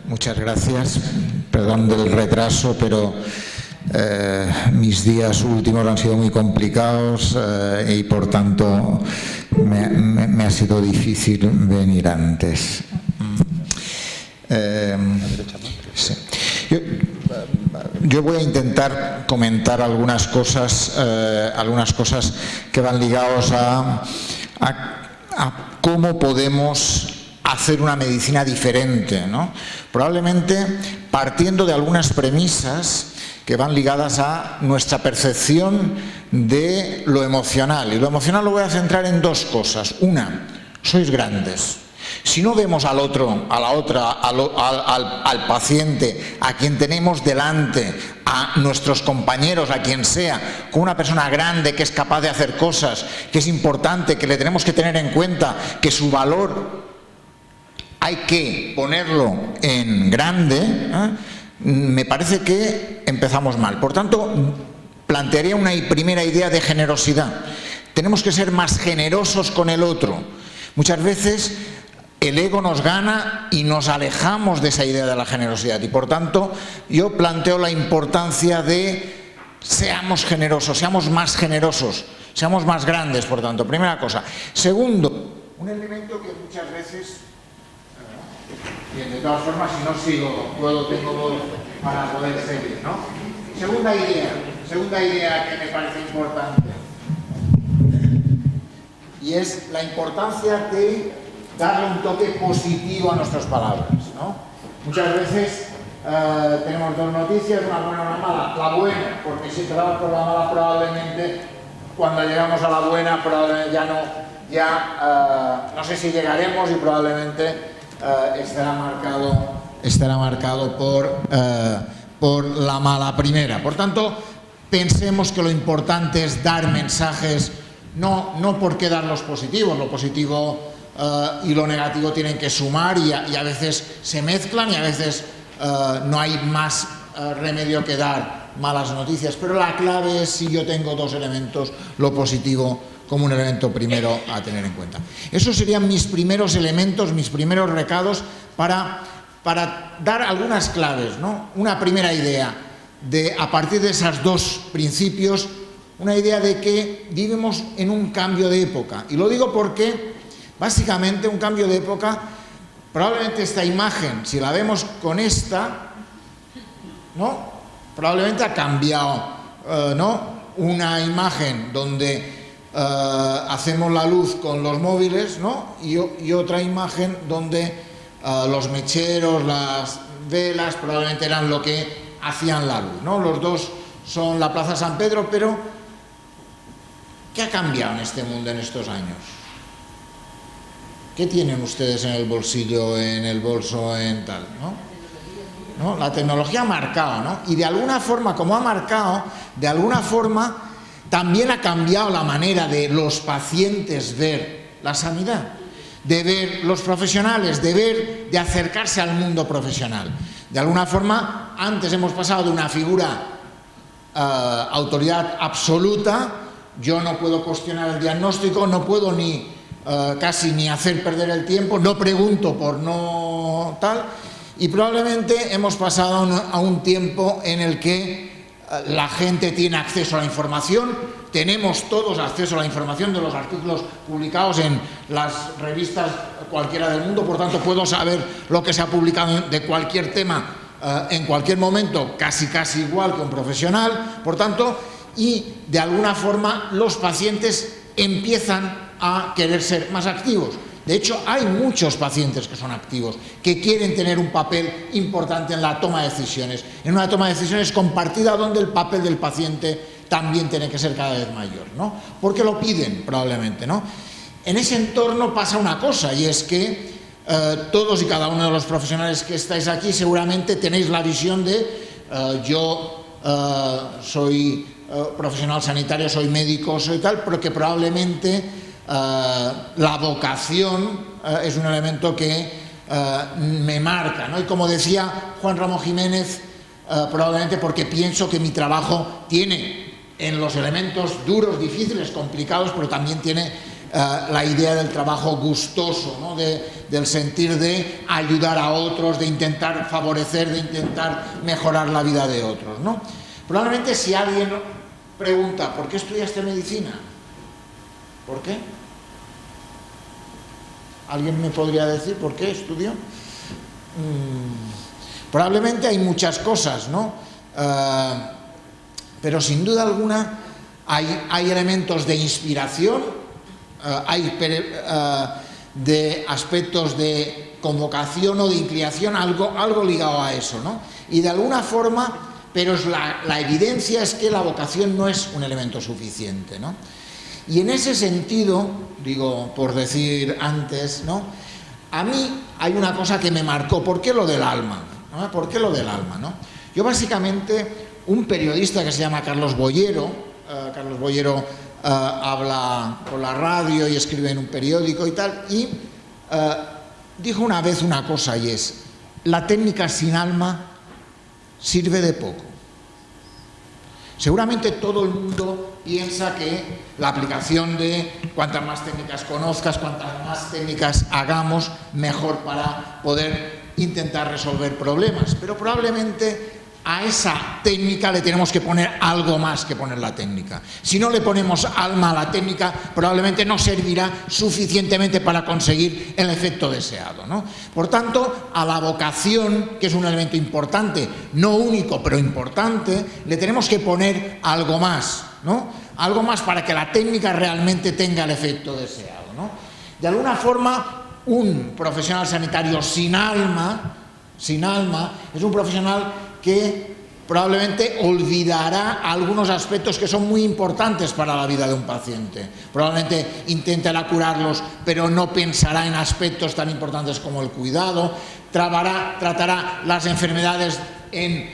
Muchas gracias. Perdón del retraso, pero mis días últimos han sido muy complicados y por tanto me ha sido difícil venir antes. Sí. Yo voy a intentar comentar algunas cosas que van ligadas a cómo podemos hacer una medicina diferente, ¿no? Probablemente partiendo de algunas premisas que van ligadas a nuestra percepción de lo emocional. Y lo emocional lo voy a centrar en dos cosas. Una, sois grandes. Si no vemos al otro, a la otra, al paciente, a quien tenemos delante, a nuestros compañeros, a quien sea, como una persona grande que es capaz de hacer cosas, que es importante, que le tenemos que tener en cuenta, que su valor hay que ponerlo en grande, me parece que empezamos mal. Por tanto, plantearía una primera idea de generosidad. Tenemos que ser más generosos con el otro. Muchas veces el ego nos gana y nos alejamos de esa idea de la generosidad y por tanto yo planteo la importancia de seamos generosos, seamos más generosos, seamos más grandes, por tanto, primera cosa. Segundo, un elemento que muchas veces, bien, de todas formas si no sigo, tengo para poder seguir, ¿no? Segunda idea que me parece importante y es la importancia de darle un toque positivo a nuestras palabras, ¿no? Muchas veces tenemos dos noticias, una buena y una mala. La buena, porque si empezamos por la mala probablemente cuando llegamos a la buena probablemente no sé si llegaremos y probablemente estará marcado por la mala primera. Por tanto, pensemos que lo importante es dar mensajes, no por qué dar los positivos, lo positivo y lo negativo tienen que sumar y a veces se mezclan y a veces no hay más remedio que dar malas noticias, pero la clave es si yo tengo dos elementos, lo positivo como un elemento primero a tener en cuenta. Esos serían mis primeros elementos, mis primeros recados para dar algunas claves, ¿no? Una primera idea a partir de esos dos principios, una idea de que vivimos en un cambio de época, y lo digo porque básicamente un cambio de época, probablemente esta imagen, si la vemos con esta, ¿no? Probablemente ha cambiado, ¿no? Una imagen donde hacemos la luz con los móviles, ¿no? Y otra imagen donde los mecheros, las velas, probablemente eran lo que hacían la luz, ¿no? Los dos son la Plaza San Pedro, pero ¿qué ha cambiado en este mundo en estos años? ¿Qué tienen ustedes en el bolsillo, en el bolso, en tal, ¿no? La tecnología ha marcado, ¿no? Y de alguna forma, como ha marcado, de alguna forma también ha cambiado la manera de los pacientes ver la sanidad, de ver los profesionales, de acercarse al mundo profesional. De alguna forma, antes hemos pasado de una figura autoridad absoluta, yo no puedo cuestionar el diagnóstico, no puedo casi ni hacer perder el tiempo, no pregunto por no tal, y probablemente hemos pasado a un tiempo en el que la gente tiene acceso a la información, tenemos todos acceso a la información de los artículos publicados en las revistas cualquiera del mundo, por tanto puedo saber lo que se ha publicado de cualquier tema en cualquier momento, casi igual que un profesional, por tanto, y de alguna forma los pacientes empiezan a querer ser más activos. De hecho, hay muchos pacientes que son activos, que quieren tener un papel importante en la toma de decisiones, en una toma de decisiones compartida donde el papel del paciente también tiene que ser cada vez mayor, ¿no? Porque lo piden probablemente, ¿no? En ese entorno pasa una cosa, y es que todos y cada uno de los profesionales que estáis aquí seguramente tenéis la visión de yo soy profesional sanitario, soy médico, soy tal, pero que probablemente la vocación es un elemento que me marca, ¿no? Y como decía Juan Ramón Jiménez, probablemente porque pienso que mi trabajo tiene en los elementos duros, difíciles, complicados, pero también tiene la idea del trabajo gustoso, ¿no? Del sentir de ayudar a otros, de intentar favorecer, de intentar mejorar la vida de otros, ¿no? Probablemente si alguien pregunta, ¿por qué estudiaste medicina? ¿Por qué? ¿Alguien me podría decir por qué estudió? Probablemente hay muchas cosas, ¿no? Pero sin duda alguna hay elementos de inspiración, hay de aspectos de convocación o de inclinación, algo ligado a eso, ¿no? Y de alguna forma, pero la evidencia es que la vocación no es un elemento suficiente, ¿no? Y en ese sentido, digo, por decir antes, ¿no? A mí hay una cosa que me marcó. ¿Por qué lo del alma? ¿No? ¿Por qué lo del alma, no? Yo básicamente, un periodista que se llama Carlos Boyero habla por la radio y escribe en un periódico y tal, y dijo una vez una cosa, y es: la técnica sin alma sirve de poco. Seguramente todo el mundo piensa que la aplicación de cuantas más técnicas conozcas, cuantas más técnicas hagamos, mejor para poder intentar resolver problemas. Pero probablemente a esa técnica le tenemos que poner algo más que poner la técnica. Si no le ponemos alma a la técnica, probablemente no servirá suficientemente para conseguir el efecto deseado, ¿no? Por tanto, a la vocación, que es un elemento importante, no único, pero importante, le tenemos que poner algo más, ¿no? Algo más para que la técnica realmente tenga el efecto deseado, ¿no? De alguna forma, un profesional sanitario sin alma es un profesional que probablemente olvidará algunos aspectos que son muy importantes para la vida de un paciente. Probablemente intentará curarlos, pero no pensará en aspectos tan importantes como el cuidado. Tratará las enfermedades en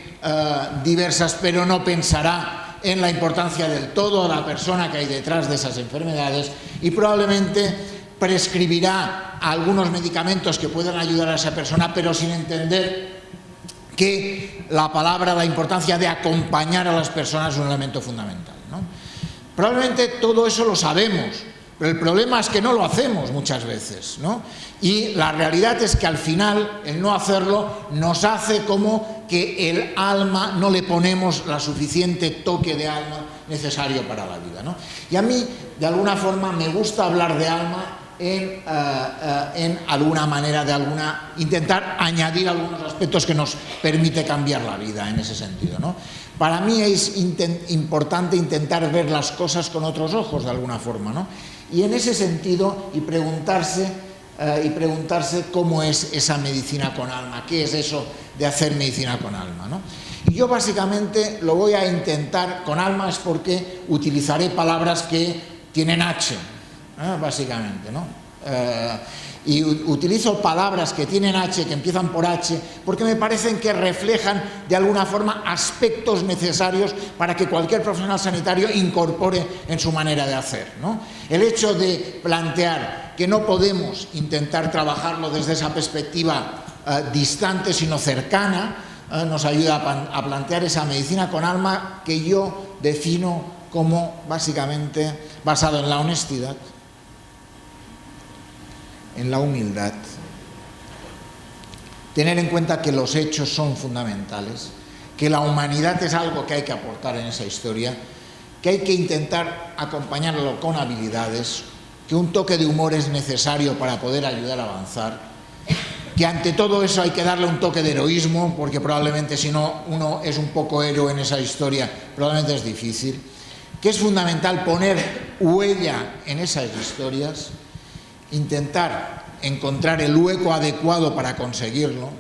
diversas, pero no pensará en la importancia del todo de la persona que hay detrás de esas enfermedades, y probablemente prescribirá algunos medicamentos que puedan ayudar a esa persona, pero sin entender que la importancia de acompañar a las personas es un elemento fundamental, ¿no? Probablemente todo eso lo sabemos, pero el problema es que no lo hacemos muchas veces, ¿no? Y la realidad es que al final el no hacerlo nos hace como que el alma no le ponemos la suficiente toque de alma necesario para la vida, ¿no? Y a mí, de alguna forma, me gusta hablar de alma en alguna manera, intentar añadir algunos aspectos que nos permite cambiar la vida en ese sentido, ¿no? Para mí es importante intentar ver las cosas con otros ojos, de alguna forma, ¿no? Y en ese sentido, y preguntarse cómo es esa medicina con alma, qué es eso de hacer medicina con alma, ¿no? Y yo básicamente lo voy a intentar con alma, es porque utilizaré palabras que tienen H, básicamente, ¿no? Y utilizo palabras que tienen H, que empiezan por H, porque me parecen que reflejan de alguna forma aspectos necesarios para que cualquier profesional sanitario incorpore en su manera de hacer, ¿no? El hecho de plantear que no podemos intentar trabajarlo desde esa perspectiva distante, sino cercana, nos ayuda a plantear esa medicina con alma que yo defino como básicamente basado en la honestidad, en la humildad, tener en cuenta que los hechos son fundamentales, que la humanidad es algo que hay que aportar en esa historia, que hay que intentar acompañarlo con habilidades, que un toque de humor es necesario para poder ayudar a avanzar, que ante todo eso hay que darle un toque de heroísmo, porque probablemente si no uno es un poco héroe en esa historia, probablemente es difícil, que es fundamental poner huella en esas historias, intentar encontrar el hueco adecuado para conseguirlo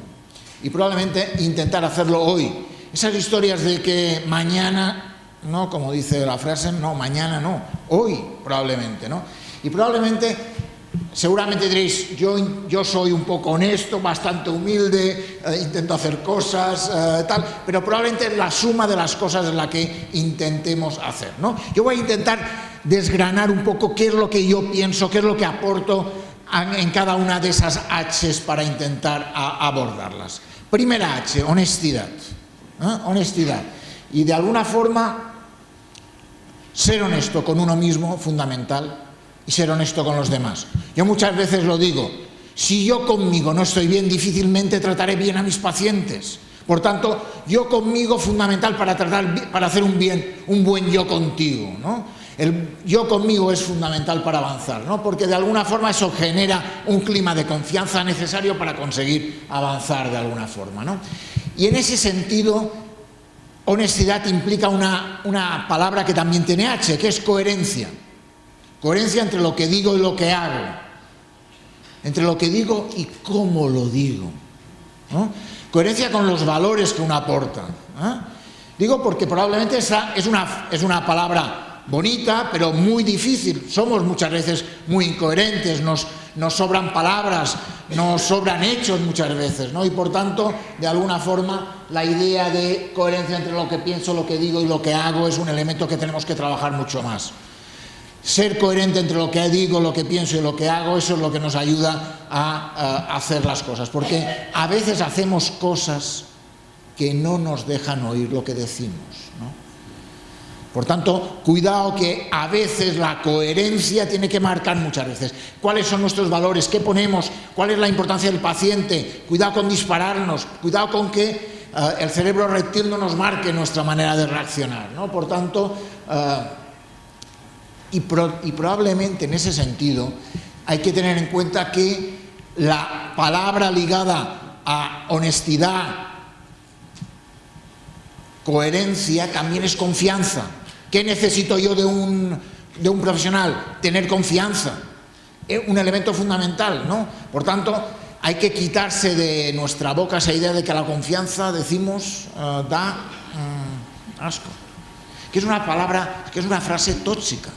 y probablemente intentar hacerlo hoy. Esas historias de que mañana, no, como dice la frase, no, mañana no, hoy probablemente, ¿no? Y probablemente, seguramente diréis, yo soy un poco honesto, bastante humilde, intento hacer cosas, tal, pero probablemente la suma de las cosas es la que intentemos hacer, ¿no? Yo voy a intentar desgranar un poco qué es lo que yo pienso, qué es lo que aporto en cada una de esas H's para intentar abordarlas. Primera H, honestidad. Honestidad. Y de alguna forma, ser honesto con uno mismo, fundamental. y ser honesto con los demás. Yo muchas veces lo digo, si yo conmigo no estoy bien, difícilmente trataré bien a mis pacientes. Por tanto, yo conmigo fundamental para hacer un buen yo contigo, ¿no? El yo conmigo es fundamental para avanzar, ¿no? Porque de alguna forma eso genera un clima de confianza necesario para conseguir avanzar de alguna forma, ¿no? Y en ese sentido, honestidad implica una palabra que también tiene H, que es coherencia. Coherencia entre lo que digo y lo que hago. Entre lo que digo y cómo lo digo, ¿no? Coherencia con los valores que uno aporta, ¿eh? Digo porque probablemente esa es una palabra bonita, pero muy difícil. Somos muchas veces muy incoherentes, nos sobran palabras, nos sobran hechos muchas veces, ¿no? Y por tanto, de alguna forma, la idea de coherencia entre lo que pienso, lo que digo y lo que hago es un elemento que tenemos que trabajar mucho más. Ser coherente entre lo que digo, lo que pienso y lo que hago, eso es lo que nos ayuda a hacer las cosas. Porque a veces hacemos cosas que no nos dejan oír lo que decimos, ¿no? Por tanto, cuidado que a veces la coherencia tiene que marcar muchas veces. ¿Cuáles son nuestros valores? ¿Qué ponemos? ¿Cuál es la importancia del paciente? Cuidado con dispararnos. Cuidado con que el cerebro reptil no nos marque nuestra manera de reaccionar, ¿no? Por tanto... Y probablemente en ese sentido hay que tener en cuenta que la palabra ligada a honestidad, coherencia, también es confianza. ¿Qué necesito yo de un profesional? Tener confianza. Es un elemento fundamental, ¿no? Por tanto, hay que quitarse de nuestra boca esa idea de que la confianza, decimos, da asco. Que es una palabra, que es una frase tóxica.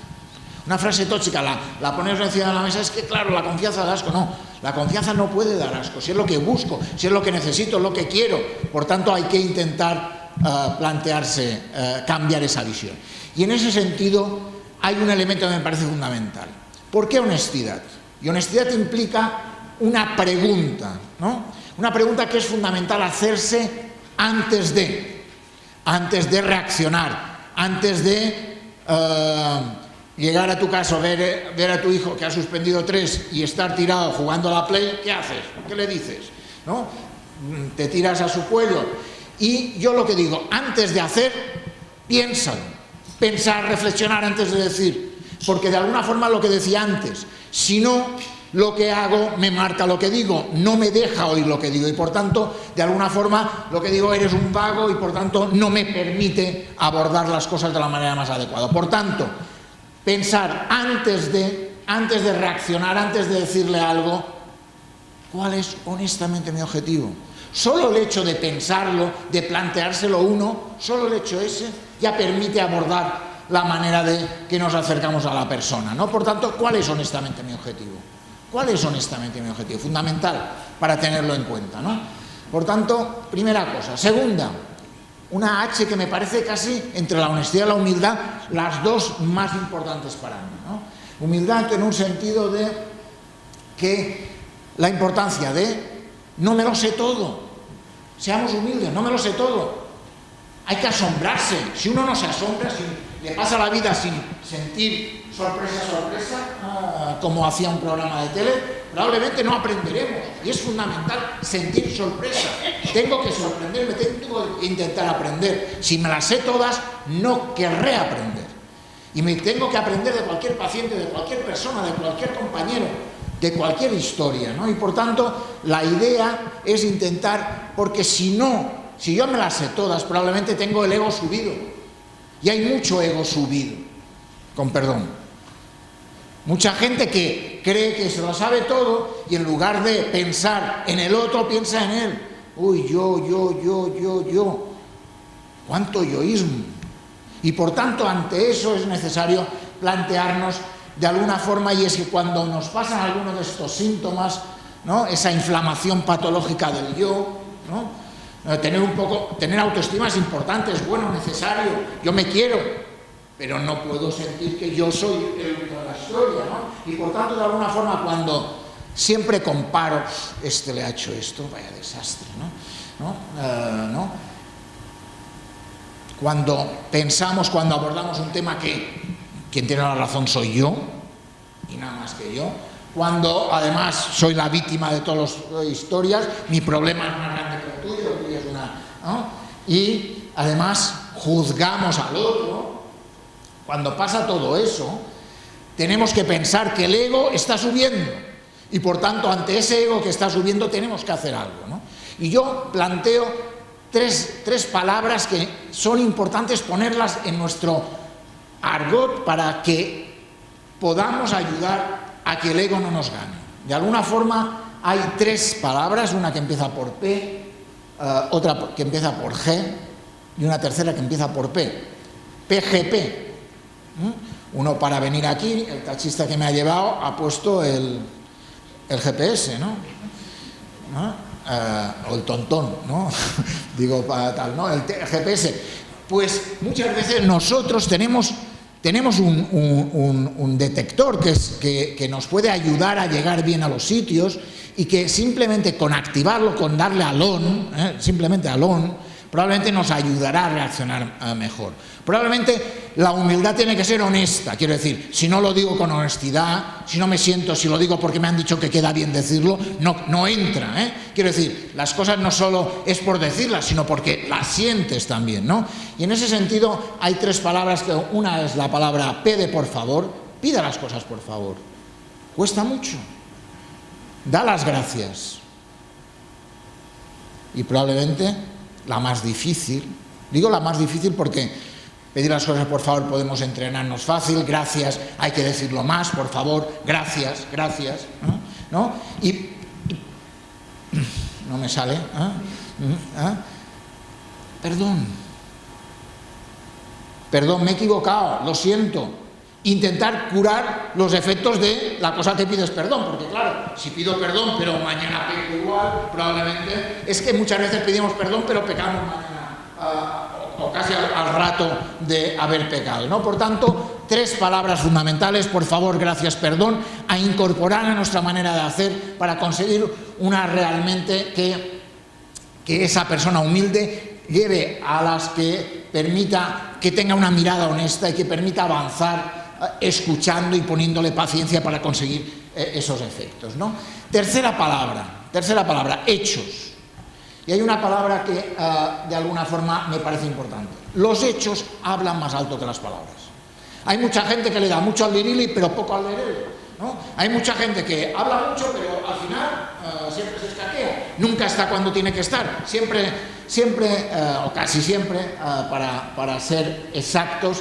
Una frase tóxica, la pones encima de la mesa, es que claro, la confianza da asco. No, la confianza no puede dar asco, si es lo que busco, si es lo que necesito, es lo que quiero. Por tanto, hay que intentar plantearse, cambiar esa visión. Y en ese sentido, hay un elemento que me parece fundamental. ¿Por qué honestidad? Y honestidad implica una pregunta, ¿no? Una pregunta que es fundamental hacerse antes de reaccionar, antes de... llegar a tu casa, ver a tu hijo que ha suspendido 3 y estar tirado jugando a la Play, ¿qué haces? ¿Qué le dices? ¿No? Te tiras a su cuello. Y yo lo que digo, antes de hacer, piénsalo. Pensar, reflexionar antes de decir. Porque de alguna forma lo que decía antes, si no, lo que hago me marca lo que digo, no me deja oír lo que digo. Y por tanto, de alguna forma, lo que digo, eres un vago y por tanto no me permite abordar las cosas de la manera más adecuada. Por tanto, pensar antes de reaccionar, antes de decirle algo, ¿cuál es honestamente mi objetivo? Solo el hecho de pensarlo, de planteárselo uno, solo el hecho ese ya permite abordar la manera de que nos acercamos a la persona, ¿no? Por tanto, ¿cuál es honestamente mi objetivo? ¿Cuál es honestamente mi objetivo? Fundamental para tenerlo en cuenta, ¿no? Por tanto, primera cosa. Segunda, una H que me parece casi entre la honestidad y la humildad, las dos más importantes para mí, ¿no? Humildad en un sentido de que la importancia de no me lo sé todo. Seamos humildes, no me lo sé todo. Hay que asombrarse. Si uno no se asombra, si le pasa la vida sin sentir sorpresa, como hacía un programa de tele, probablemente no aprenderemos. Y es fundamental sentir sorpresa. Tengo que sorprenderme, tengo que intentar aprender. Si me las sé todas, no querré aprender. Y me tengo que aprender de cualquier paciente, de cualquier persona, de cualquier compañero, de cualquier historia, ¿no? Y por tanto, la idea es intentar, porque si yo me las sé todas, probablemente tengo el ego subido. Y hay mucho ego subido, con perdón. Mucha gente que cree que se lo sabe todo y en lugar de pensar en el otro, piensa en él. Uy, yo. ¿Cuánto yoísmo? Y por tanto, ante eso es necesario plantearnos de alguna forma, y es que cuando nos pasan algunos de estos síntomas, ¿no? Esa inflamación patológica del yo, ¿no? Tener autoestima es importante, es bueno, necesario. Yo me quiero, pero no puedo sentir que yo soy el único de la historia, ¿no? Y por tanto, de alguna forma, cuando siempre comparo, este le ha hecho esto, vaya desastre, ¿no? Cuando pensamos, cuando abordamos un tema que quien tiene la razón soy yo, y nada más que yo, cuando además soy la víctima de todas las historias, mi problema es más grande que el tuyo es una... ¿no? Y además juzgamos al otro. Cuando pasa todo eso, tenemos que pensar que el ego está subiendo y por tanto ante ese ego que está subiendo tenemos que hacer algo, ¿no? Y yo planteo tres palabras que son importantes ponerlas en nuestro argot para que podamos ayudar a que el ego no nos gane. De alguna forma hay tres palabras, una que empieza por P, otra que empieza por G y una tercera que empieza por P. PGP. Uno para venir aquí, el taxista que me ha llevado ha puesto el GPS, ¿no? O el tontón, ¿no? Digo para tal, ¿no? El GPS. Pues muchas veces nosotros tenemos un detector que nos puede ayudar a llegar bien a los sitios y que simplemente con activarlo, con darle al on, simplemente al on, probablemente nos ayudará a reaccionar mejor. Probablemente la humildad tiene que ser honesta, quiero decir, si no lo digo con honestidad, si no me siento, si lo digo porque me han dicho que queda bien decirlo, no entra, Quiero decir, las cosas no solo es por decirlas, sino porque las sientes también, ¿no? Y en ese sentido hay tres palabras, que una es la palabra P de por favor, pida las cosas por favor, cuesta mucho, da las gracias. Y probablemente la más difícil, digo la más difícil porque pedir las cosas por favor podemos entrenarnos fácil, gracias, hay que decirlo más, por favor, gracias, ¿no? Y no me sale, perdón, me he equivocado, lo siento. Intentar curar los efectos de la cosa que pides perdón, porque claro, si pido perdón pero mañana peco igual, probablemente, es que muchas veces pedimos perdón pero pecamos mañana, o casi al rato de haber pecado, ¿no? Por tanto, tres palabras fundamentales, por favor, gracias, perdón, a incorporar a nuestra manera de hacer para conseguir una realmente que esa persona humilde lleve a las que permita que tenga una mirada honesta y que permita avanzar escuchando y poniéndole paciencia para conseguir esos efectos, ¿no? Tercera palabra, hechos. Y hay una palabra que de alguna forma me parece importante. Los hechos hablan más alto que las palabras. Hay mucha gente que le da mucho al lirili pero poco al lerele, ¿no? Hay mucha gente que habla mucho pero al final siempre se escaquea. Nunca está cuando tiene que estar. Siempre o casi siempre, para ser exactos,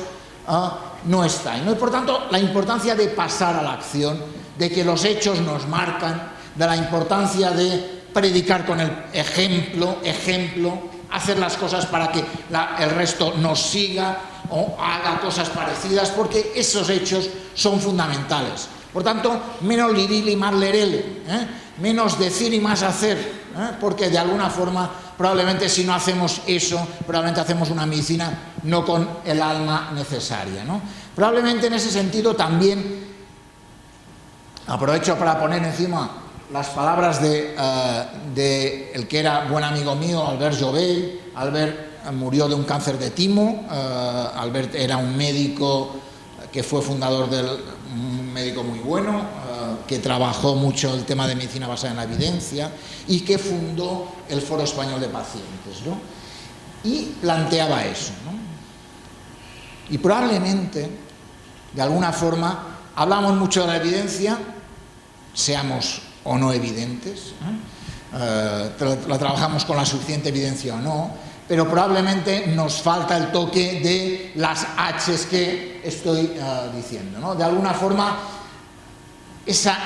no está. Y por tanto, la importancia de pasar a la acción, de que los hechos nos marcan, de la importancia de predicar con el ejemplo, hacer las cosas para que el resto nos siga o haga cosas parecidas, porque esos hechos son fundamentales. Por tanto, menos lirili y más lerele, menos decir y más hacer, porque de alguna forma, probablemente si no hacemos eso, probablemente hacemos una medicina no con el alma necesaria, ¿no? Probablemente en ese sentido también aprovecho para poner encima las palabras de el que era buen amigo mío, Albert Jovell. Albert murió de un cáncer de timo. Albert era un médico que fue fundador un médico muy bueno, que trabajó mucho el tema de medicina basada en la evidencia y que fundó el Foro Español de Pacientes, ¿no? Y planteaba eso, ¿no? Y probablemente, de alguna forma, hablamos mucho de la evidencia, seamos o no evidentes, la trabajamos con la suficiente evidencia o no, pero probablemente nos falta el toque de las H's que estoy diciendo, ¿no? De alguna forma, esa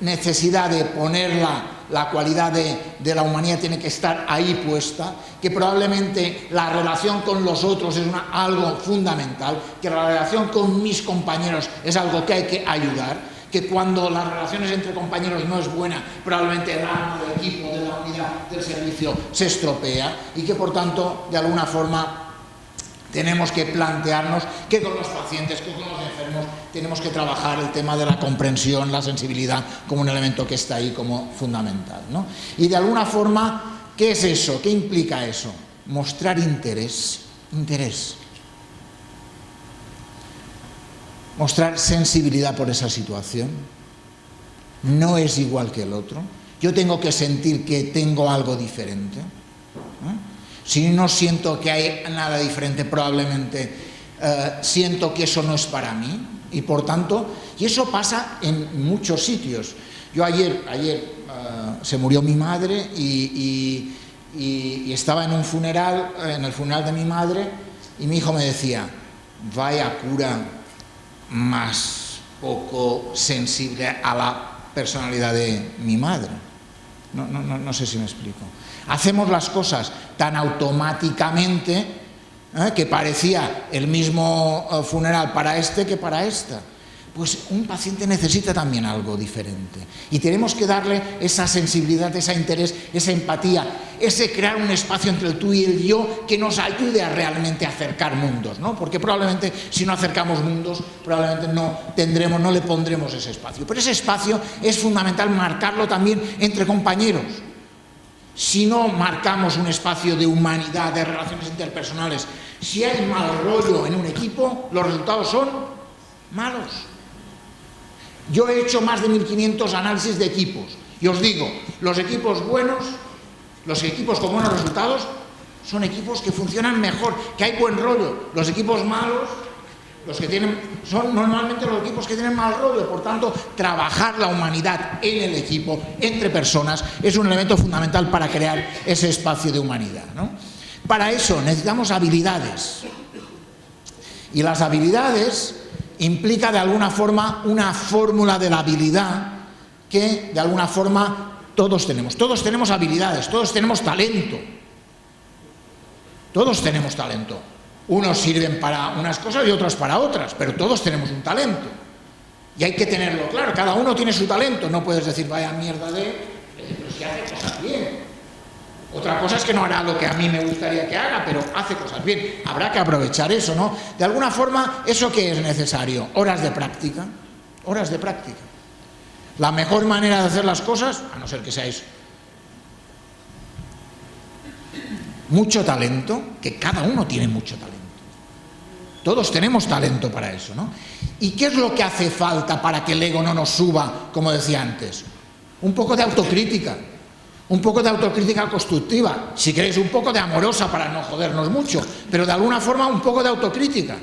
necesidad de poner la cualidad de la humanidad tiene que estar ahí puesta, que probablemente la relación con los otros es algo fundamental, que la relación con mis compañeros es algo que hay que ayudar, que cuando las relaciones entre compañeros no es buena, probablemente el alma del equipo, de la unidad, del servicio se estropea y que por tanto, de alguna forma, tenemos que plantearnos que con los pacientes, que con los enfermos, tenemos que trabajar el tema de la comprensión, la sensibilidad como un elemento que está ahí como fundamental, ¿no? Y de alguna forma, ¿qué es eso? ¿Qué implica eso? Mostrar interés. Mostrar sensibilidad por esa situación. no es igual que el otro. Yo tengo que sentir que tengo algo diferente. Si no siento que hay nada diferente, probablemente siento que eso no es para mí. Y por tanto, y eso pasa en muchos sitios. Yo ayer se murió mi madre y estaba en un funeral, en el funeral de mi madre, y mi hijo me decía: vaya cura más poco sensible a la personalidad de mi madre. No sé si me explico. Hacemos las cosas tan automáticamente que parecía el mismo funeral para este que para esta. Pues un paciente necesita también algo diferente. Y tenemos que darle esa sensibilidad, ese interés, esa empatía, ese crear un espacio entre el tú y el yo que nos ayude a realmente acercar mundos, ¿no? Porque probablemente si no acercamos mundos, probablemente no le pondremos ese espacio. Pero ese espacio es fundamental marcarlo también entre compañeros. Si no marcamos un espacio de humanidad, de relaciones interpersonales, si hay mal rollo en un equipo, los resultados son malos. Yo he hecho más de 1500 análisis de equipos y os digo, los equipos buenos, los equipos con buenos resultados, son equipos que funcionan mejor, que hay buen rollo. Los equipos malos, son normalmente los equipos que tienen mal rollo. Por tanto, trabajar la humanidad en el equipo, entre personas, es un elemento fundamental para crear ese espacio de humanidad, ¿no? Para eso necesitamos habilidades. Y las habilidades implica de alguna forma una fórmula de la habilidad que de alguna forma todos tenemos. Todos tenemos habilidades, todos tenemos talento. Todos tenemos talento. Unos sirven para unas cosas y otros para otras, pero todos tenemos un talento. Y hay que tenerlo claro, cada uno tiene su talento. No puedes decir, vaya mierda pero si hace cosas bien. Otra cosa es que no hará lo que a mí me gustaría que haga, pero hace cosas bien. Habrá que aprovechar eso, ¿no? De alguna forma, ¿eso qué es necesario? Horas de práctica. Horas de práctica. La mejor manera de hacer las cosas, a no ser que seáis mucho talento, que cada uno tiene mucho talento. Todos tenemos talento para eso, ¿no? ¿Y qué es lo que hace falta para que el ego no nos suba, como decía antes? Un poco de autocrítica. Un poco de autocrítica constructiva, si queréis un poco de amorosa para no jodernos mucho, pero de alguna forma un poco de autocrítica.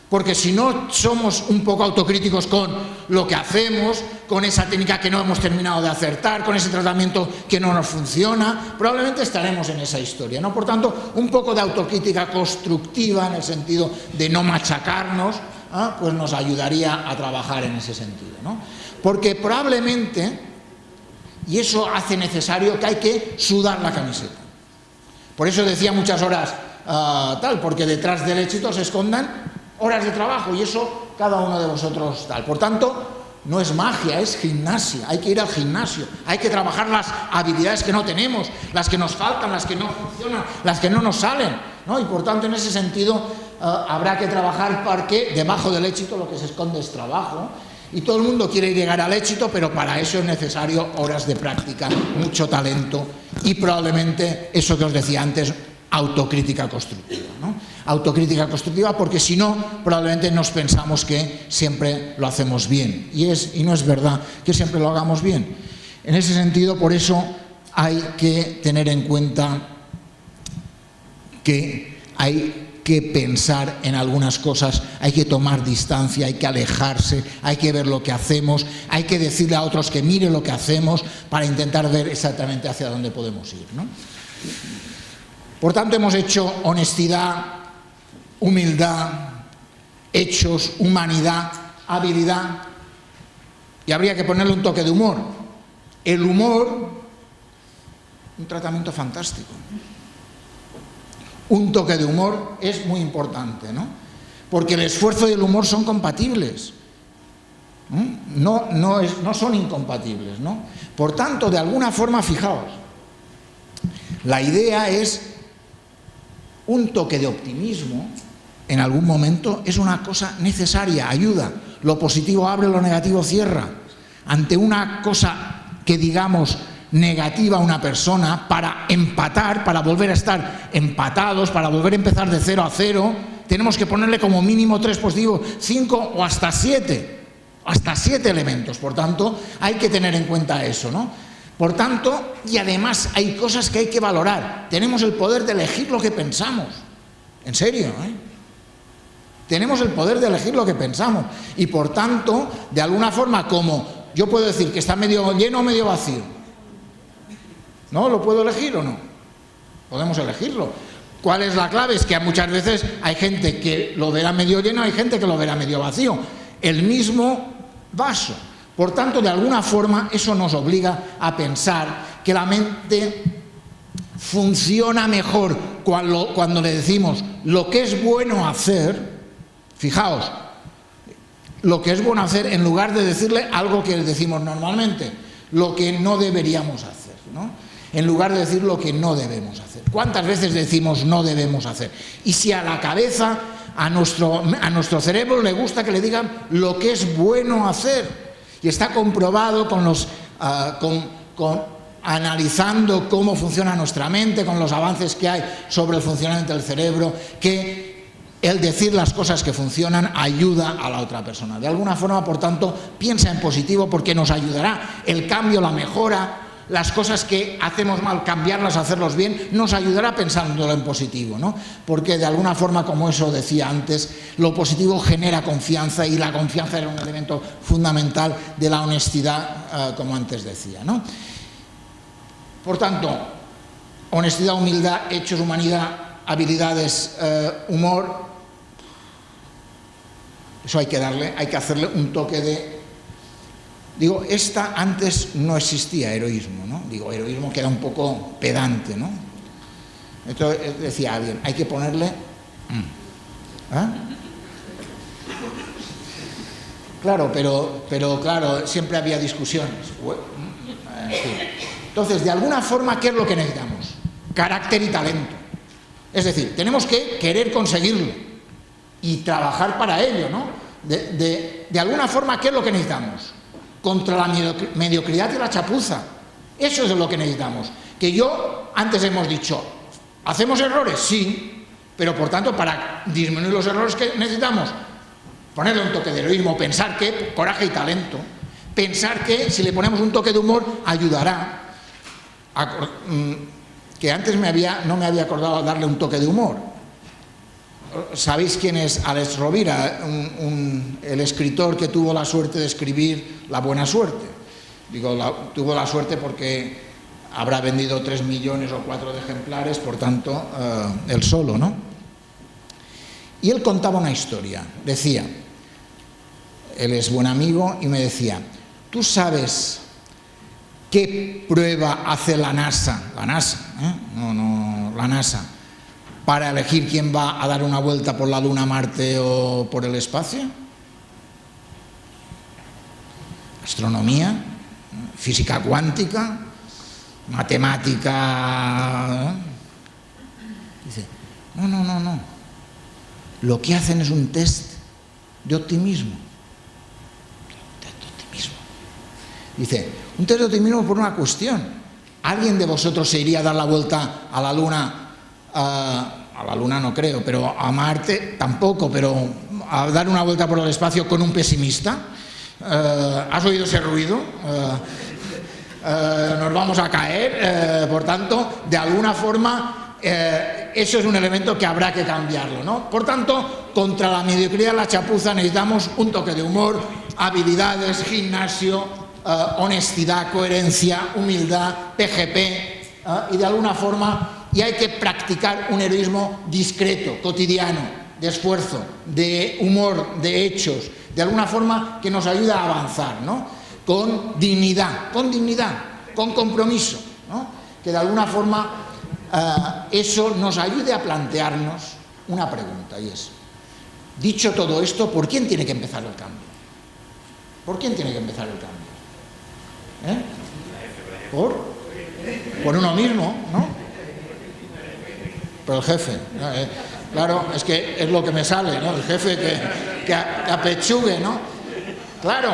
Porque si no somos un poco autocríticos con lo que hacemos, con esa técnica que no hemos terminado de acertar, con ese tratamiento que no nos funciona, probablemente estaremos en esa historia, ¿no? Por tanto, un poco de autocrítica constructiva en el sentido de no machacarnos, pues nos ayudaría a trabajar en ese sentido, ¿no? Porque probablemente, y eso hace necesario que hay que sudar la camiseta. Por eso decía muchas horas porque detrás del éxito se escondan horas de trabajo y eso cada uno de vosotros tal. Por tanto, no es magia, es gimnasia. Hay que ir al gimnasio, hay que trabajar las habilidades que no tenemos, las que nos faltan, las que no funcionan, las que no nos salen, ¿no? Y por tanto, en ese sentido, habrá que trabajar porque debajo del éxito lo que se esconde es trabajo. Y todo el mundo quiere llegar al éxito, pero para eso es necesario horas de práctica, mucho talento y probablemente eso que os decía antes, autocrítica constructiva, ¿no? Autocrítica constructiva porque si no, probablemente nos pensamos que siempre lo hacemos bien y no es verdad que siempre lo hagamos bien. En ese sentido, por eso hay que tener en cuenta que hay que pensar en algunas cosas, hay que tomar distancia, hay que alejarse, hay que ver lo que hacemos, hay que decirle a otros que miren lo que hacemos para intentar ver exactamente hacia dónde podemos ir, ¿no? Por tanto, hemos hecho honestidad, humildad, hechos, humanidad, habilidad, y habría que ponerle un toque de humor. El humor, un tratamiento fantástico. Un toque de humor es muy importante, ¿no? Porque el esfuerzo y el humor son compatibles. No son incompatibles, ¿no? Por tanto, de alguna forma, fijaos, la idea es un toque de optimismo, en algún momento, es una cosa necesaria, ayuda. Lo positivo abre, lo negativo cierra. Ante una cosa que digamos negativa a una persona, para empatar, para volver a estar empatados, para volver a empezar de 0 a 0, tenemos que ponerle como mínimo 3 positivos, 5 o hasta 7. hasta 7 elementos. Por tanto, hay que tener en cuenta eso, ¿no? Por tanto, y además hay cosas que hay que valorar. Tenemos el poder de elegir lo que pensamos. En serio, ¿eh? Tenemos el poder de elegir lo que pensamos. Y por tanto, de alguna forma, como yo puedo decir que está medio lleno o medio vacío. ¿No? ¿Lo puedo elegir o no? Podemos elegirlo. ¿Cuál es la clave? Es que muchas veces hay gente que lo verá medio lleno, hay gente que lo verá medio vacío. El mismo vaso. Por tanto, de alguna forma, eso nos obliga a pensar que la mente funciona mejor cuando le decimos lo que es bueno hacer. Fijaos, lo que es bueno hacer en lugar de decirle algo que decimos normalmente, lo que no deberíamos hacer, ¿no? En lugar de decir lo que no debemos hacer. ¿Cuántas veces decimos no debemos hacer? Y si a la cabeza, a nuestro cerebro le gusta que le digan lo que es bueno hacer. Y está comprobado analizando cómo funciona nuestra mente, con los avances que hay sobre el funcionamiento del cerebro, que el decir las cosas que funcionan ayuda a la otra persona. De alguna forma, por tanto, piensa en positivo porque nos ayudará. El cambio, la mejora, las cosas que hacemos mal, cambiarlas, hacerlos bien, nos ayudará pensándolo en positivo, ¿no? Porque de alguna forma, como eso decía antes, lo positivo genera confianza y la confianza era un elemento fundamental de la honestidad, como antes decía, ¿no? Por tanto, honestidad, humildad, hechos, humanidad, habilidades, humor, eso hay que hacerle un toque de... Digo, antes no existía heroísmo, ¿no? Digo, heroísmo queda un poco pedante, ¿no? Entonces decía alguien, hay que ponerle... ¿Ah? Claro, pero claro, siempre había discusiones. Entonces, de alguna forma, ¿qué es lo que necesitamos? Carácter y talento. Es decir, tenemos que querer conseguirlo y trabajar para ello, ¿no? De alguna forma, ¿qué es lo que necesitamos? Contra la mediocridad y la chapuza. Eso es lo que necesitamos. Que antes hemos dicho, ¿hacemos errores? Sí, pero por tanto, para disminuir los errores que necesitamos, ponerle un toque de heroísmo, pensar que coraje y talento, pensar que si le ponemos un toque de humor, ayudará. Que antes no me había acordado darle un toque de humor. ¿Sabéis quién es Alex Rovira? El escritor que tuvo la suerte de escribir La buena suerte. Digo, tuvo la suerte porque habrá vendido 3 millones o 4 de ejemplares, por tanto, él solo, ¿no? Y él contaba una historia. Decía, él es buen amigo y me decía, ¿tú sabes qué prueba hace la NASA? La NASA, la NASA, para elegir quién va a dar una vuelta por la Luna, Marte o por el espacio. Astronomía, física cuántica, matemática. Dice, no. Lo que hacen es un test de optimismo. Dice, un test de optimismo por una cuestión. ¿Alguien de vosotros se iría a dar la vuelta a la Luna? A la Luna no creo, pero a Marte tampoco, pero a dar una vuelta por el espacio con un pesimista. ¿Has oído ese ruido? Nos vamos a caer. Por tanto, de alguna forma, eso es un elemento que habrá que cambiarlo, ¿no? Por tanto, contra la mediocridad y la chapuza necesitamos un toque de humor, habilidades, gimnasio, honestidad, coherencia, humildad, PGP, y de alguna forma... Y hay que practicar un heroísmo discreto, cotidiano, de esfuerzo, de humor, de hechos, de alguna forma que nos ayuda a avanzar, ¿no? Con dignidad, con compromiso, ¿no? Que de alguna forma eso nos ayude a plantearnos una pregunta, y es, dicho todo esto, ¿por quién tiene que empezar el cambio? ¿Por quién tiene que empezar el cambio? Por uno mismo, ¿no? Por el jefe, ¿no? Claro, es que es lo que me sale, ¿no? El jefe que apechugue, ¿no? Claro,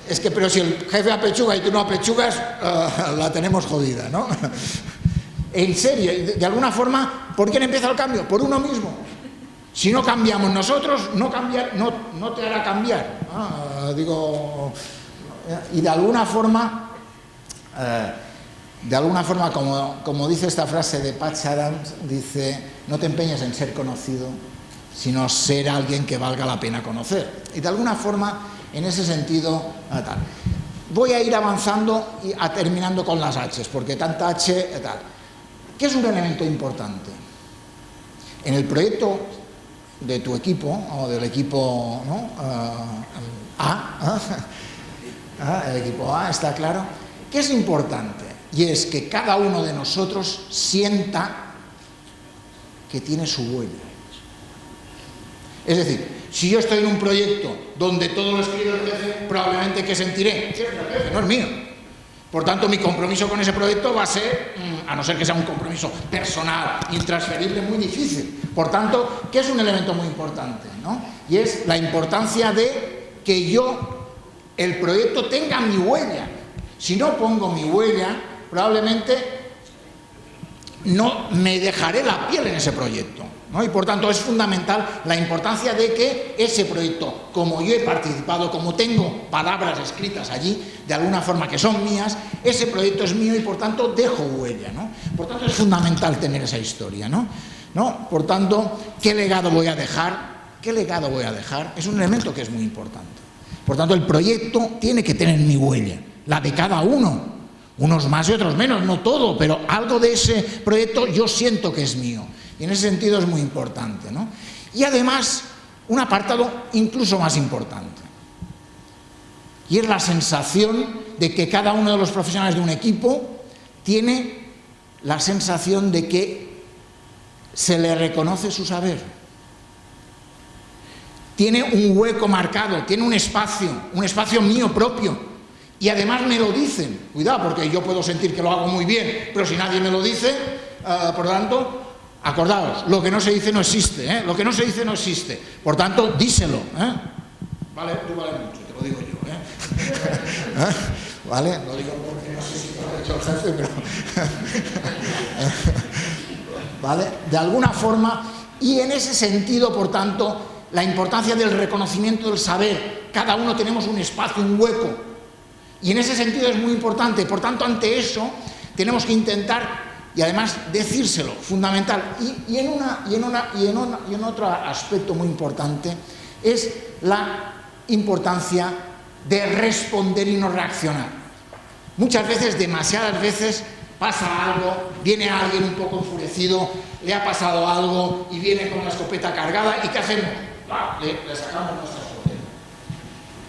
es que, pero si el jefe apechuga y tú no apechugas, la tenemos jodida, ¿no? En serio, de alguna forma, ¿por quién empieza el cambio? Por uno mismo. Si no cambiamos nosotros, no te hará cambiar. y de alguna forma, como dice esta frase de Patch Adams, dice, no te empeñes en ser conocido, sino ser alguien que valga la pena conocer. Y de alguna forma, en ese sentido, tal. Voy a ir avanzando y terminando con las H's, porque tanta H, tal. ¿Qué es un elemento importante? En el proyecto de tu equipo, o del equipo, ¿no? El equipo A, está claro. ¿Qué es importante? Y es que cada uno de nosotros sienta que tiene su huella. Es decir, si yo estoy en un proyecto donde todo lo escribe el jefe, probablemente ¿qué sentiré? Sí, el jefe no es mío. Por tanto, mi compromiso con ese proyecto va a ser, a no ser que sea un compromiso personal, intransferible, muy difícil. Por tanto, ¿qué es un elemento muy importante, ¿no? Y es la importancia de que el proyecto tenga mi huella. Si no pongo mi huella, probablemente no me dejaré la piel en ese proyecto, ¿no? Y por tanto es fundamental la importancia de que ese proyecto, como yo he participado, como tengo palabras escritas allí, de alguna forma que son mías, ese proyecto es mío y por tanto dejo huella, ¿no? Por tanto es fundamental tener esa historia, ¿no? Por tanto, ¿qué legado voy a dejar? ¿Qué legado voy a dejar? Es un elemento que es muy importante. Por tanto, el proyecto tiene que tener mi huella, la de cada uno. Unos más y otros menos, no todo, pero algo de ese proyecto yo siento que es mío. Y en ese sentido es muy importante, ¿no? Y además, un apartado incluso más importante. Y es la sensación de que cada uno de los profesionales de un equipo tiene la sensación de que se le reconoce su saber. Tiene un hueco marcado, tiene un espacio mío propio. Y además me lo dicen. Cuidado, porque yo puedo sentir que lo hago muy bien, pero si nadie me lo dice, por lo tanto, acordaos, lo que no se dice no existe, ¿eh? Lo que no se dice no existe. Por tanto, díselo, ¿eh? Vale, tú vales mucho, te lo digo yo, ¿eh? ¿Vale? Lo digo porque no sé si lo ha hecho el jefe, pero... ¿Vale? De alguna forma, y en ese sentido, por tanto, la importancia del reconocimiento del saber. Cada uno tenemos un espacio, un hueco. Y en ese sentido es muy importante. Por tanto, ante eso tenemos que intentar, y además decírselo, fundamental. Y en otro aspecto muy importante es la importancia de responder y no reaccionar. Muchas veces, demasiadas veces, pasa algo, viene alguien un poco enfurecido, le ha pasado algo y viene con la escopeta cargada, ¿y qué hacemos? Le sacamos nuestra escopeta.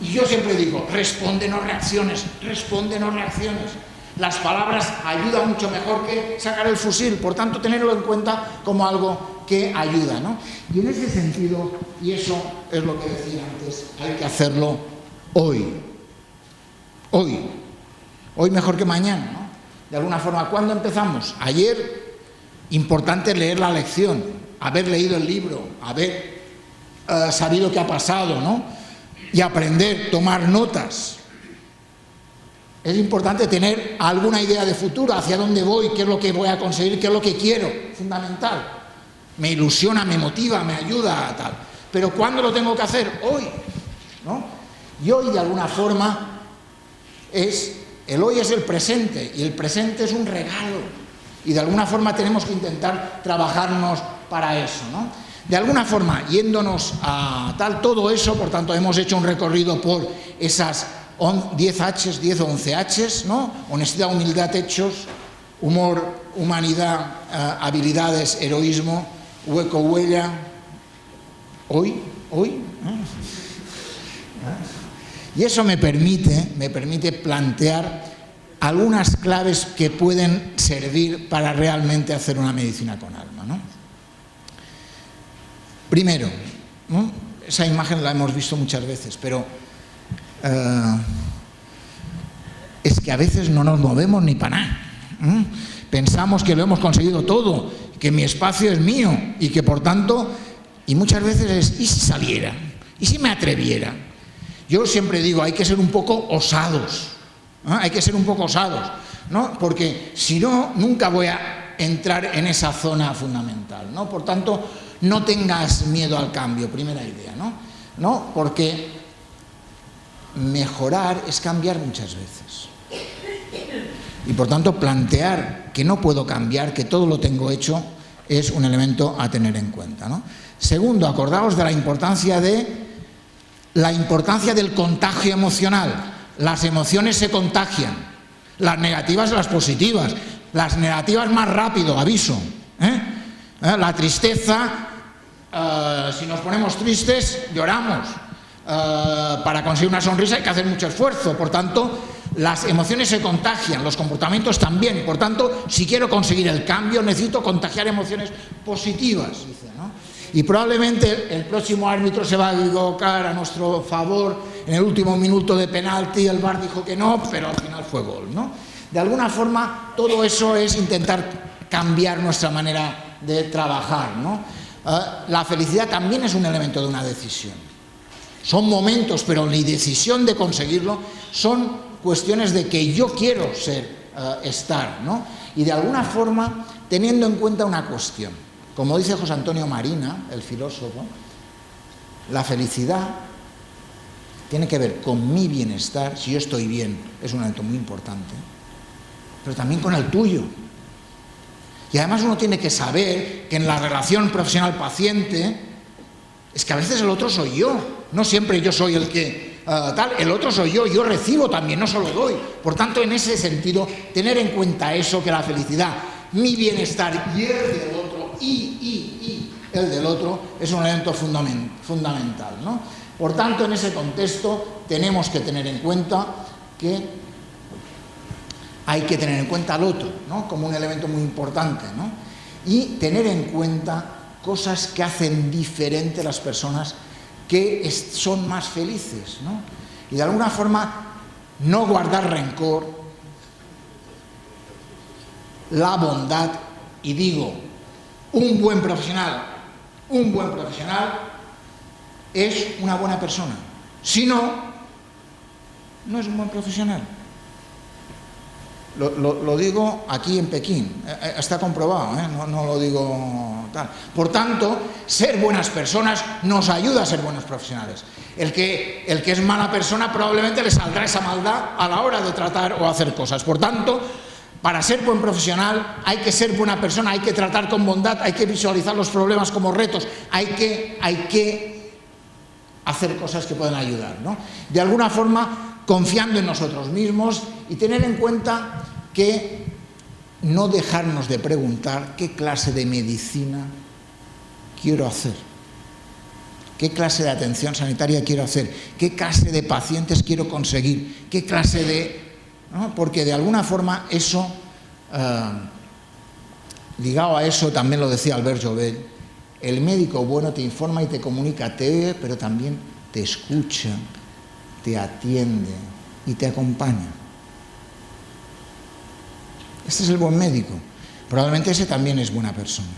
Y yo siempre digo, responde, no reacciones, responde, no reacciones. Las palabras ayudan mucho mejor que sacar el fusil, por tanto, tenerlo en cuenta como algo que ayuda, ¿no? Y en ese sentido, y eso es lo que decía antes, hay que hacerlo hoy. Hoy mejor que mañana, ¿no? De alguna forma, ¿cuándo empezamos? Ayer, importante leer la lección, haber leído el libro, haber sabido qué ha pasado, ¿no? Y aprender, tomar notas. Es importante tener alguna idea de futuro, hacia dónde voy, qué es lo que voy a conseguir, qué es lo que quiero, fundamental. Me ilusiona, me motiva, me ayuda, tal. Pero ¿cuándo lo tengo que hacer? Hoy, ¿no? Y hoy, de alguna forma, el hoy es el presente, y el presente es un regalo. Y de alguna forma tenemos que intentar trabajarnos para eso, ¿no? De alguna forma, yéndonos a todo eso, por tanto, hemos hecho un recorrido por esas 10 H's, 10 o 11 H's, ¿no? Honestidad, humildad, hechos, humor, humanidad, habilidades, heroísmo, hueco, huella, hoy. Y eso me permite plantear algunas claves que pueden servir para realmente hacer una medicina con alma, ¿no? Primero, ¿no? Esa imagen la hemos visto muchas veces, pero es que a veces no nos movemos ni para nada. Pensamos que lo hemos conseguido todo, que mi espacio es mío y que por tanto, y muchas veces es, ¿y si saliera? ¿Y si me atreviera? Yo siempre digo, hay que ser un poco osados, ¿no? Hay que ser un poco osados, ¿no? Porque si no, nunca voy a entrar en esa zona fundamental, ¿no? Por tanto, no tengas miedo al cambio, primera idea, ¿no? Porque mejorar es cambiar muchas veces. Y por tanto, plantear que no puedo cambiar, que todo lo tengo hecho, es un elemento a tener en cuenta, ¿no? Segundo, acordaos de la importancia del contagio emocional. Las emociones se contagian, las negativas las positivas, las negativas más rápido, aviso. La tristeza, si nos ponemos tristes, lloramos. Para conseguir una sonrisa hay que hacer mucho esfuerzo. Por tanto, las emociones se contagian, los comportamientos también. Por tanto, si quiero conseguir el cambio, necesito contagiar emociones positivas, dice, ¿no? Y probablemente el próximo árbitro se va a equivocar a nuestro favor. En el último minuto de penalti el VAR dijo que no, pero al final fue gol, ¿no? De alguna forma, todo eso es intentar cambiar nuestra manera de trabajar, ¿no? La felicidad también es un elemento de una decisión. Son momentos, pero la decisión de conseguirlo son cuestiones de que yo quiero estar, ¿no? Y de alguna forma, teniendo en cuenta una cuestión. Como dice José Antonio Marina, el filósofo, la felicidad tiene que ver con mi bienestar. Si yo estoy bien, es un elemento muy importante, pero también con el tuyo. Y además uno tiene que saber que en la relación profesional-paciente es que a veces el otro soy yo, no siempre yo soy el que el otro soy yo recibo también, no solo doy. Por tanto, en ese sentido, tener en cuenta eso, que la felicidad, mi bienestar y el del otro, y el del otro, es un elemento fundamental, ¿no? Por tanto, en ese contexto tenemos que tener en cuenta que hay que tener en cuenta al otro, ¿no? Como un elemento muy importante, ¿no? Y tener en cuenta cosas que hacen diferente a las personas que son más felices, ¿no? Y de alguna forma no guardar rencor, la bondad, y digo, un buen profesional es una buena persona. Si no, no es un buen profesional. Lo digo aquí en Pekín, está comprobado, no lo digo tal. Por tanto, ser buenas personas nos ayuda a ser buenos profesionales. El que es mala persona probablemente le saldrá esa maldad a la hora de tratar o hacer cosas. Por tanto, para ser buen profesional hay que ser buena persona, hay que tratar con bondad, hay que visualizar los problemas como retos, hay que hacer cosas que pueden ayudar, ¿no? De alguna forma, confiando en nosotros mismos y tener en cuenta que no dejarnos de preguntar qué clase de medicina quiero hacer, qué clase de atención sanitaria quiero hacer, qué clase de pacientes quiero conseguir, qué clase de... ¿no? Porque de alguna forma eso, ligado a eso también lo decía Albert Joubert, el médico bueno te informa y te comunica, pero también te escucha, te atiende y te acompaña. Este es el buen médico. Probablemente ese también es buena persona.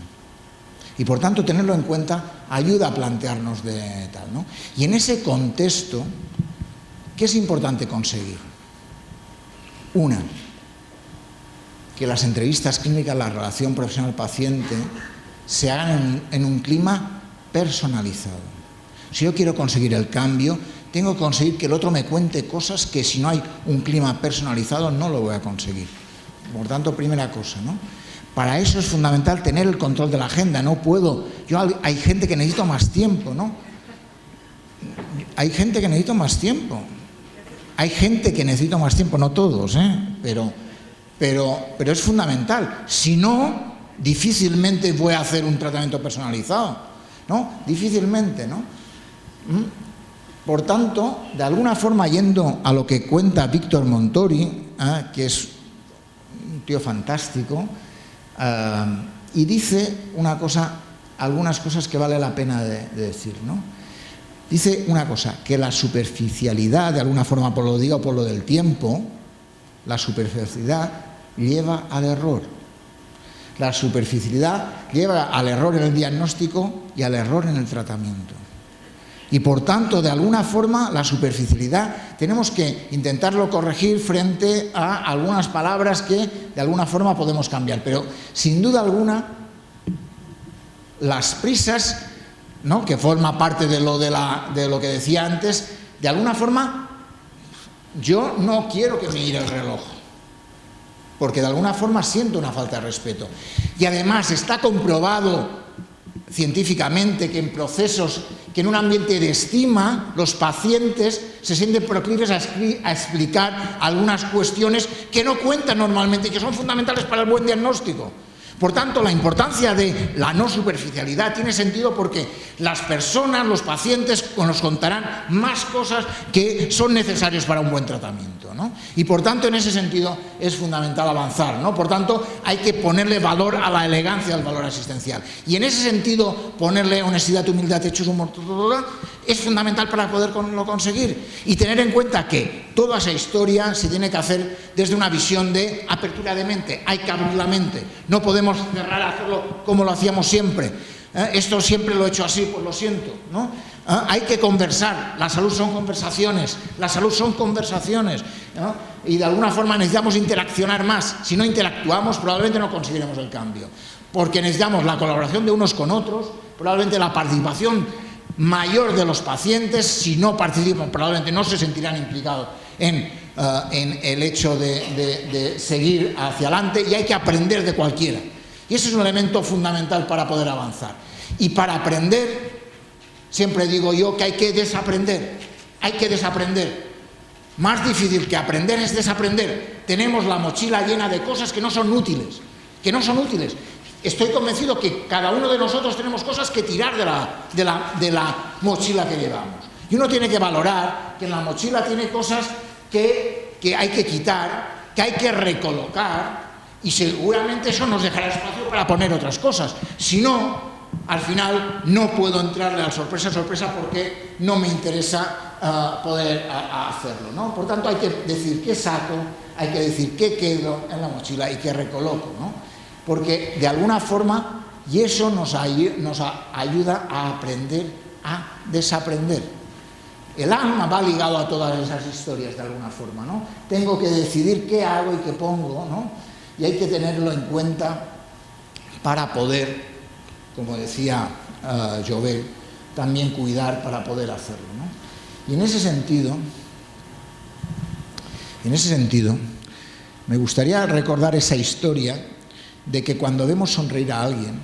Y por tanto, tenerlo en cuenta ayuda a plantearnos de tal, ¿no? Y en ese contexto, ¿qué es importante conseguir? Una, que las entrevistas clínicas, la relación profesional-paciente, se hagan en un clima personalizado. Si yo quiero conseguir el cambio, tengo que conseguir que el otro me cuente cosas que si no hay un clima personalizado no lo voy a conseguir. Por tanto, primera cosa, ¿no? Para eso es fundamental tener el control de la agenda. No puedo... hay gente que necesita más tiempo, ¿no? Hay gente que necesita más tiempo. Hay gente que necesita más tiempo, no todos, pero es fundamental. Si no, difícilmente voy a hacer un tratamiento personalizado, ¿no? Difícilmente, ¿no? Por tanto, de alguna forma, yendo a lo que cuenta Víctor Montori, que es un tío fantástico, y dice algunas cosas que vale la pena de decir, ¿no? Dice una cosa, que la superficialidad, de alguna forma, por lo diga o por lo del tiempo, la superficialidad lleva al error. La superficialidad lleva al error en el diagnóstico y al error en el tratamiento. Y por tanto, de alguna forma, la superficialidad tenemos que intentarlo corregir frente a algunas palabras que de alguna forma podemos cambiar. Pero, sin duda alguna, las prisas, ¿no?, que forma parte de lo que decía antes, de alguna forma Yo no quiero que me gire el reloj, porque de alguna forma siento una falta de respeto. Y además está comprobado científicamente que en procesos, que en un ambiente de estima, los pacientes se sienten proclives a explicar algunas cuestiones que no cuentan normalmente y que son fundamentales para el buen diagnóstico. Por tanto, la importancia de la no superficialidad tiene sentido porque las personas, los pacientes, nos contarán más cosas que son necesarias para un buen tratamiento, ¿no? Y por tanto, en ese sentido, es fundamental avanzar, ¿no? Por tanto, hay que ponerle valor a la elegancia del valor asistencial. Y en ese sentido, ponerle honestidad, humildad, hechos, humor, es fundamental para poderlo conseguir. Y tener en cuenta que toda esa historia se tiene que hacer desde una visión de apertura de mente. Hay que abrir la mente. No podemos cerrar a hacerlo como lo hacíamos siempre. Esto siempre lo he hecho así, pues lo siento, ¿no? Hay que conversar. La salud son conversaciones. La salud son conversaciones, ¿no? Y de alguna forma necesitamos interaccionar más. Si no interactuamos, probablemente no conseguiremos el cambio. Porque necesitamos la colaboración de unos con otros, probablemente la participación mayor de los pacientes. Si no participan, probablemente no se sentirán implicados en el hecho de seguir hacia adelante, y hay que aprender de cualquiera. Y ese es un elemento fundamental para poder avanzar. Y para aprender, siempre digo yo que hay que desaprender. Hay que desaprender. Más difícil que aprender es desaprender. Tenemos la mochila llena de cosas que no son útiles. Que no son útiles. Estoy convencido que cada uno de nosotros tenemos cosas que tirar de la mochila que llevamos. Y uno tiene que valorar que en la mochila tiene cosas que hay que quitar, que hay que recolocar, y seguramente eso nos dejará espacio para poner otras cosas. Si no, al final no puedo entrarle a sorpresa porque no me interesa poder hacerlo, ¿no? Por tanto, hay que decir qué saco, hay que decir qué quedo en la mochila y qué recoloco, ¿no? Porque de alguna forma, y eso nos ayuda a aprender a desaprender. El alma va ligado a todas esas historias de alguna forma, ¿no? Tengo que decidir qué hago y qué pongo, ¿no? Y hay que tenerlo en cuenta para poder, como decía Jovel, también cuidar para poder hacerlo, ¿no? Y en ese sentido, me gustaría recordar esa historia de que cuando vemos sonreír a alguien,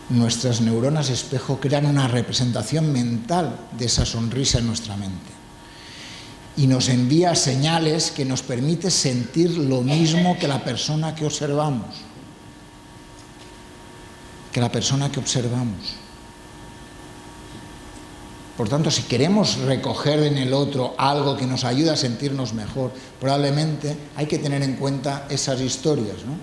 nuestras neuronas espejo crean una representación mental de esa sonrisa en nuestra mente y nos envía señales que nos permite sentir lo mismo que la persona que observamos. Por tanto, si queremos recoger en el otro algo que nos ayude a sentirnos mejor, probablemente hay que tener en cuenta esas historias, ¿no?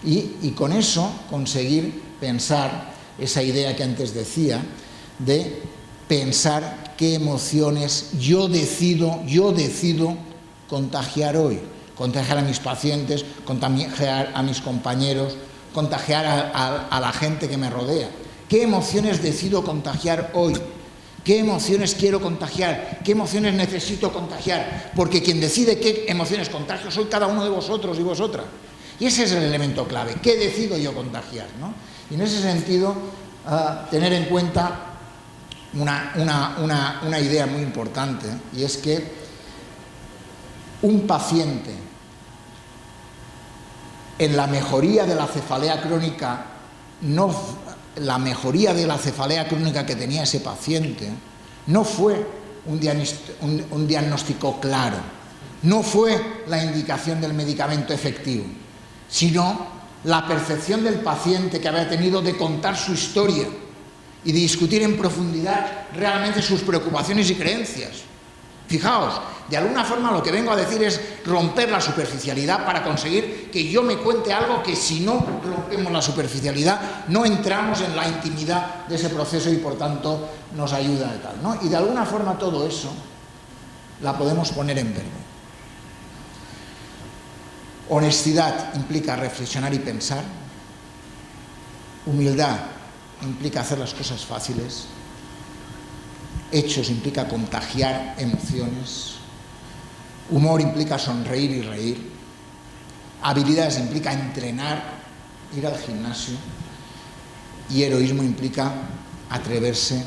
Y con eso conseguir pensar esa idea que antes decía, de pensar qué emociones yo decido contagiar hoy, contagiar a mis pacientes, contagiar a mis compañeros, contagiar a la gente que me rodea. ¿Qué emociones decido contagiar hoy? ¿Qué emociones quiero contagiar? ¿Qué emociones necesito contagiar? Porque quien decide qué emociones contagio soy cada uno de vosotros y vosotras. Y ese es el elemento clave. ¿Qué decido yo contagiar, ¿no? Y en ese sentido, tener en cuenta una idea muy importante, y es que un paciente en la mejoría de la cefalea crónica, la mejoría de la cefalea crónica que tenía ese paciente no fue un diagnóstico claro, no fue la indicación del medicamento efectivo, sino la percepción del paciente que había tenido de contar su historia y de discutir en profundidad realmente sus preocupaciones y creencias. Fijaos, de alguna forma lo que vengo a decir es romper la superficialidad para conseguir que yo me cuente algo que, si no rompemos la superficialidad, no entramos en la intimidad de ese proceso y por tanto nos ayuda de tal, ¿no? Y de alguna forma todo eso la podemos poner en verbo. Honestidad implica reflexionar y pensar. Humildad implica hacer las cosas fáciles. Hechos implica contagiar emociones. Humor implica sonreír y reír. Habilidades implica entrenar, ir al gimnasio. Y heroísmo implica atreverse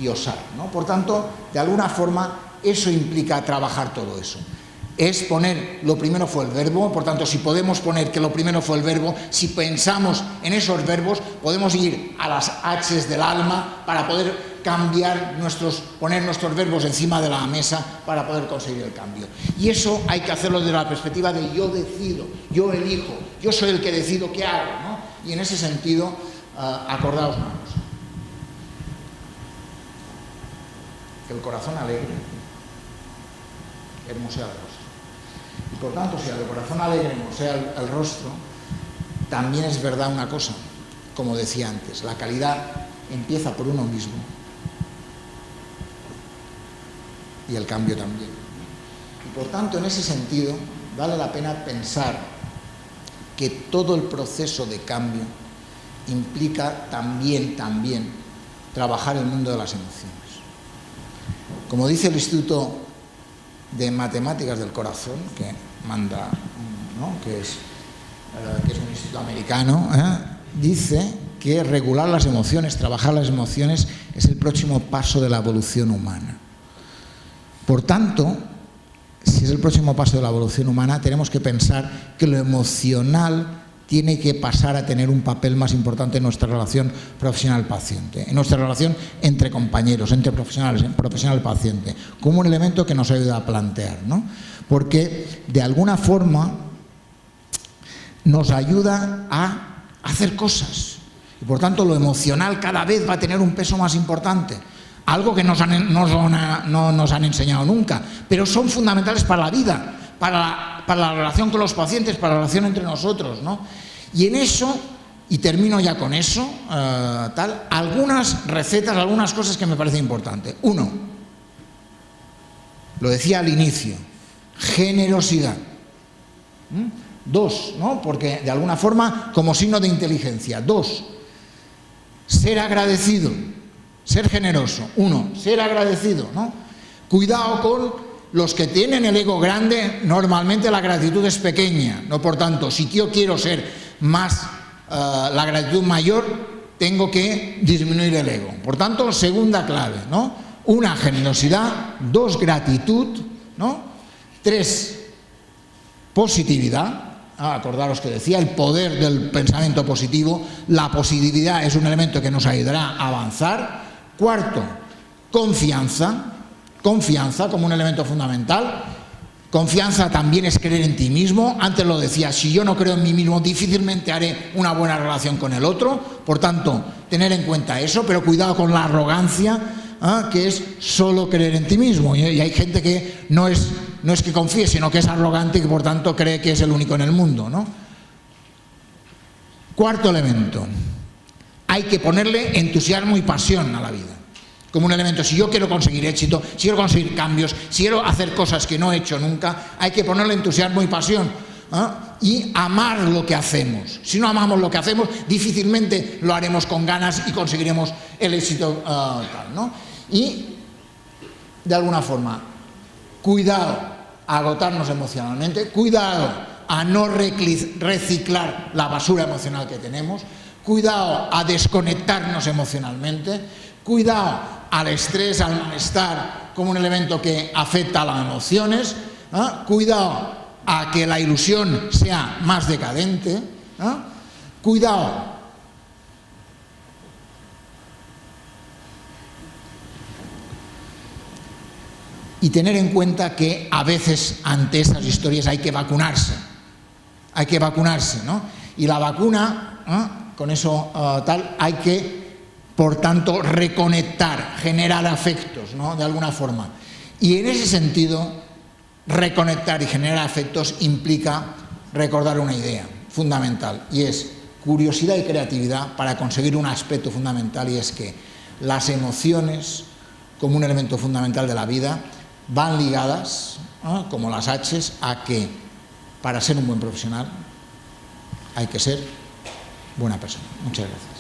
y osar, ¿no? Por tanto, de alguna forma, eso implica trabajar todo eso. Es poner, lo primero fue el verbo, por tanto, si podemos poner que lo primero fue el verbo, si pensamos en esos verbos, podemos ir a las H's del alma para poder cambiar poner nuestros verbos encima de la mesa para poder conseguir el cambio. Y eso hay que hacerlo desde la perspectiva de yo decido, yo elijo, yo soy el que decido qué hago, ¿no? Y en ese sentido, acordaos una cosa, que el corazón alegre hermosea el rostro. Y por tanto, si el corazón alegre hermosea el rostro, también es verdad una cosa, como decía antes, la calidad empieza por uno mismo y el cambio también. Y por tanto, en ese sentido, vale la pena pensar que todo el proceso de cambio implica también trabajar el mundo de las emociones. Como dice el Instituto de Matemáticas del Corazón, que manda, ¿no? que es un instituto americano, dice que regular las emociones, trabajar las emociones, es el próximo paso de la evolución humana. Por tanto, si es el próximo paso de la evolución humana, tenemos que pensar que lo emocional tiene que pasar a tener un papel más importante en nuestra relación profesional-paciente, en nuestra relación entre compañeros, entre profesionales, profesional-paciente, como un elemento que nos ayuda a plantear, ¿no? Porque de alguna forma nos ayuda a hacer cosas y por tanto lo emocional cada vez va a tener un peso más importante. Algo que no nos han enseñado nunca, pero son fundamentales para la vida, para la relación con los pacientes, para la relación entre nosotros, ¿no? Y en eso, y termino ya con eso, algunas recetas, algunas cosas que me parecen importantes. Uno, lo decía al inicio, generosidad. Dos, ¿no? Porque de alguna forma, como signo de inteligencia. Dos, ser agradecido. Ser generoso. Uno, ser agradecido, ¿no? Cuidado con los que tienen el ego grande, normalmente la gratitud es pequeña, ¿no? Por tanto, si yo quiero ser más, la gratitud mayor, tengo que disminuir el ego. Por tanto, segunda clave, ¿no? Una, generosidad. Dos, gratitud, ¿no? Tres, positividad. Acordaros que decía el poder del pensamiento positivo. La positividad es un elemento que nos ayudará a avanzar. Cuarto, confianza como un elemento fundamental. Confianza también es creer en ti mismo. Antes lo decía, si yo no creo en mí mismo, difícilmente haré una buena relación con el otro. Por tanto, tener en cuenta eso, pero cuidado con la arrogancia, que es solo creer en ti mismo. Y hay gente que no es que confíe, sino que es arrogante y que por tanto cree que es el único en el mundo, ¿no? Cuarto elemento, hay que ponerle entusiasmo y pasión a la vida, como un elemento. Si yo quiero conseguir éxito, si quiero conseguir cambios, si quiero hacer cosas que no he hecho nunca, hay que ponerle entusiasmo y pasión, y amar lo que hacemos. Si no amamos lo que hacemos, difícilmente lo haremos con ganas y conseguiremos el éxito tal, ¿no? Y, de alguna forma, cuidado a agotarnos emocionalmente, cuidado a no reciclar la basura emocional que tenemos, cuidado a desconectarnos emocionalmente, cuidado al estrés, al malestar como un elemento que afecta a las emociones, cuidado a que la ilusión sea más decadente, cuidado y tener en cuenta que a veces ante esas historias hay que vacunarse, ¿no? Y la vacuna, con eso hay que, por tanto, reconectar, generar afectos, ¿no? De alguna forma. Y en ese sentido, reconectar y generar afectos implica recordar una idea fundamental, y es curiosidad y creatividad para conseguir un aspecto fundamental, y es que las emociones, como un elemento fundamental de la vida, van ligadas, como las H's, a que para ser un buen profesional hay que ser buena persona. Muchas gracias.